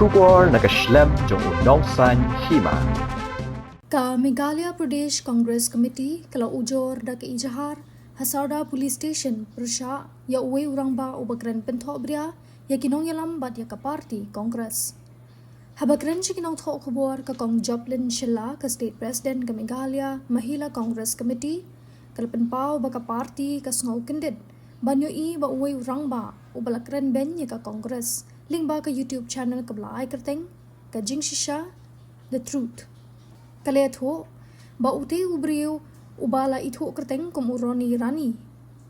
Shubor nakaslem jong unong san hima. Ka Meghalaya Pradesh Congress Committee kalau ujor da ke Ijahar Hasarda Police Station Persha ya uwe urang ba ubakren penthok bria ya kinong yalam bat ya ka party Congress. Habakren si kinong thok khubor ka kong Joplin Shilla ka State President ka Meghalaya Mahila Congress Committee kalpen pau ba ka party ka sngau kendit banyo I ba uwe urang ba ubalakren ben ya ka Congress link ba ka YouTube channel ka blai kerteng ka jing shisha The Truth. Kalayat ho, ba ute ubriyo ubala itho kerteng kum uroni rani.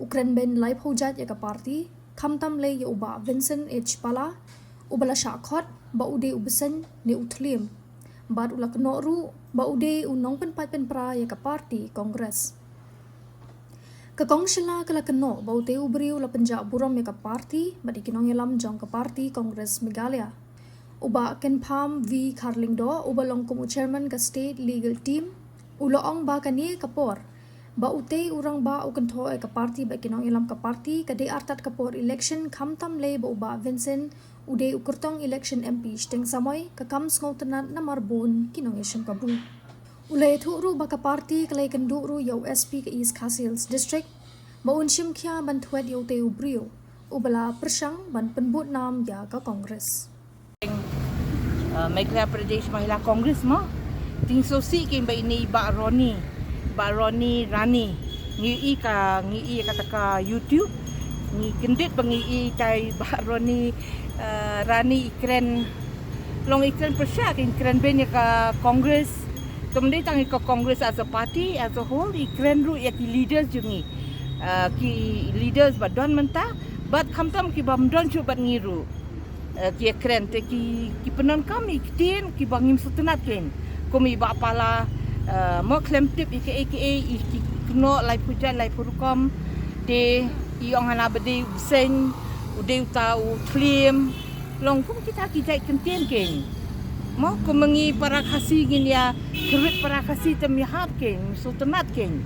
Ukren ben live hojat ya ka party, kamtam le ya uba Vincent H. Pala, ubala syakot, ba ude ubesen ni utlim. Bad ulak noru, ba ude unong penpat penpra ya ka party Kongres. Kakong sila kala keno, ba ute ubriyo la penjak burom ya ka party, ba di kinong yalam jong ka party Kongres Meghalaya. Uba Ken Pham V. Kharlingdo, uba long kumu chairman ka state legal team, uloong ba kani kapor. Ba ute urang ba u kentho ka party ba kinong ilam ka party ka de artat kapor election kamtam le ba uba Vincent ude ukurtong election MP steng samoy ka kam sngotanan na marbon kinong isyam ka bu. Ulay thuru ba ka party kalay kenduru yaw SP ka East Castles District, ba unsyam kya ban thuet yaw te ubrio, ubala persyang ban penbut nam ya ka Congress. Meghalaya Pradesh Mahila Congress mo ting sosi king ba ini ba Roni Rani ngi kata ka YouTube ngi kendit bangi kay ba Roni ikren long ikren persya king ikren ben ya ka Congress tumde tangi ka Congress as a party as a whole ikren ru ya ki leaders jungi ki leaders ba don menta but kamtam ki bam don chu bat ngiru ki keren te ki penon kami kitin ki bangim sutenat ken komi ba pala mo klem tip aka ki kno lai pujan lai purukom te iong hana bede sen ude utau klim long kum kita jai kentien ken mo komengi para khasi gin ya kerit para khasi tem yahap ken sutenat ken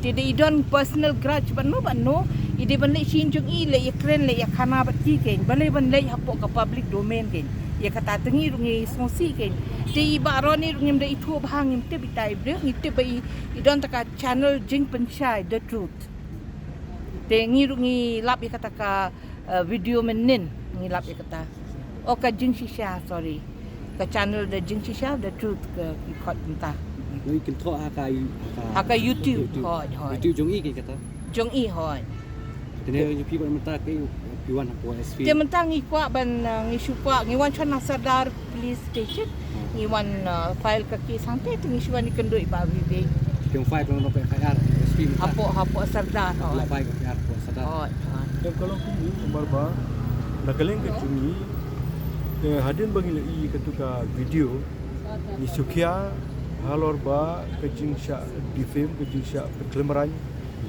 tidak idon personal grudge ban no ide ban le chin jung I le ya kren le ya khana bat ki ken ban le hapok ka public domain ken ya kata tengi rungi sosi ken ti ba roni rungim de itu bhangim te bitai bre ngite bai idon taka channel jing penchai The Truth te ngi rungi lap ya kata ka video menin ngi lap ya kata o ka jing shisha sorry ka channel the jing shisha The Truth ka khot entah Noi kin tho haka YouTube hoi YouTube jong I kata jong I hoi tene you people menta ke piwan ko SV dia mentang ngi kwa ban ngi syukwa ngi wan chana Sardar Police Station ngi wan file ka ki sangte ngi syuan ni kendoi ba bibe jong file no pe KR SV menta hapo Sardar la file ko KR ko sadar hoi Dan kalau kini umar ba nakaleng ke cumi hadin bangil I ketuka video ni sukia halor ba kejing sya defame kejing sya peklemaran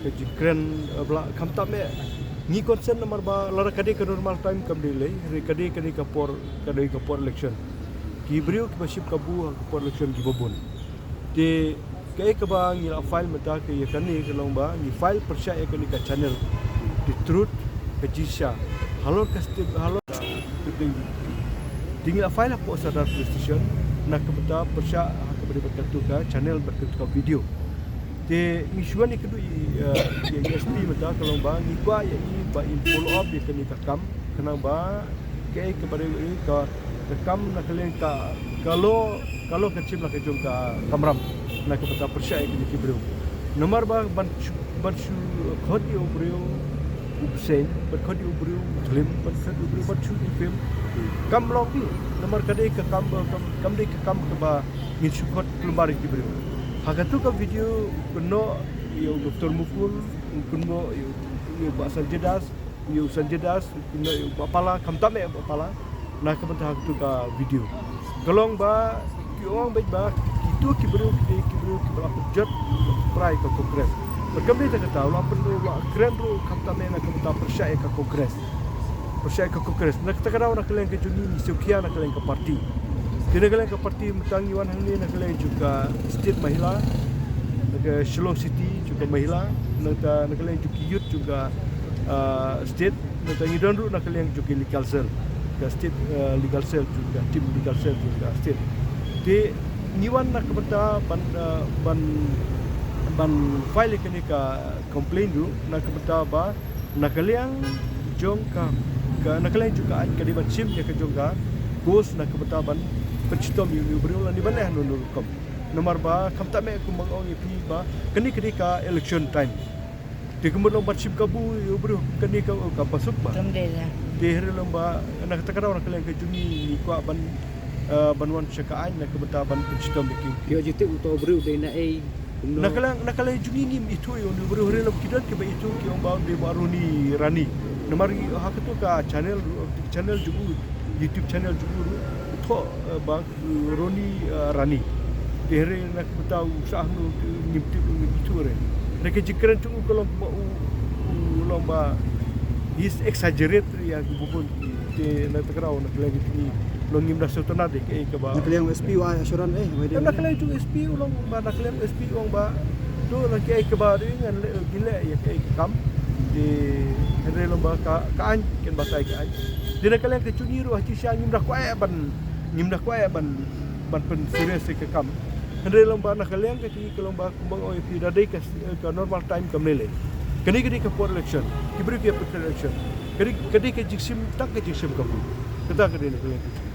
kejing kren bla kamta me ni concern nomor ba lara kade ke normal time kam delay re kade kapor election ki brio ki basip kabu kapor election ki bobon te ke ba ngi file mata ke ye kani ke long ba ni file persya ye kani ka channel The Truth kejing sya halor kaste halor tinggal file apa sadar police station nak kebeta persya berkatuka channel berkatuka video te misuan ikdu SP mata kalau ba ngikwa ya I ba in follow up dia kena kam kena ba ke kepada ini ka kam nak kalian ka kalau kecil nak kejong ka kamram nak kebeta persya ini kibru nomor ba ban khodi obrio upsen berkhodi obrio lim berkhodi obrio bachu film kam lobby nomor kadai ke kam de ke kam ke ba ngin syukot lumbar kibru hagatu ka video kuno yo Dr. Mukul kuno yo basal jedas kuno yo bapala kamtame bapala nak kebenta hagatu ka video golong ba ki ong baik ba itu kibru jot prai ka kongres berkembali tak tahu lah perlu keren ru kamtame nak kebenta persya ka kongres nak takaraw nak kalian ke juni ni sukia nak kalian ke parti kena kalian ke parti mentangi wan hang ni nak kalian juga state Mahila ke Shillong City juga Mahila nak kalian juga youth juga state nak tangi dan ru nak kalian juga council juga state legal cell juga tim legal cell juga state di niwan nak kepada ban file kini ka complain dulu nak kepada ba nakaliang jong ka nakaliang juga ka di ban sim ya ka jong ka gos nak kepada ban pencistom yu berulang di mana nunur kom nomor ba kam tak me ku mangong pi ba kini ka election time di kemudian lomba sim kabu yu beru kini ka pasuk ba Alhamdulillah. di hari lomba nak kata orang kalian ke juni ku ban banwan syakaan nak kepada ban pencistom making Yo jitu uto bru de na ai. nakala juni ni itu yang beru hari lomba kidan ke itu ki om ba de baru ni rani nomor hak tu ka channel jugu YouTube channel jugu to ba Roni Rani dere nak tahu usah nu nyipti itu re nak jikran tu kalau lomba is exaggerate ya bubun te nak takrau nak lagi ni longim dah sotona de ke ba Nakaliang SP wa asuran nak lagi tu SP ulong ba nak lagi SP ulong ba tu nak ke ba dengan gila ya ke kam di hari lomba kaan ken batai kaan di nak lagi ke cuni ru haci sia nyim dah kuai ban pen serius ke kam hari lomba nak lagi ke lomba kumbang oi pi dadai ke normal time kam nele kini ke for election kibri ke for election kini ke jiksim tak ke jiksim kamu kata ke ni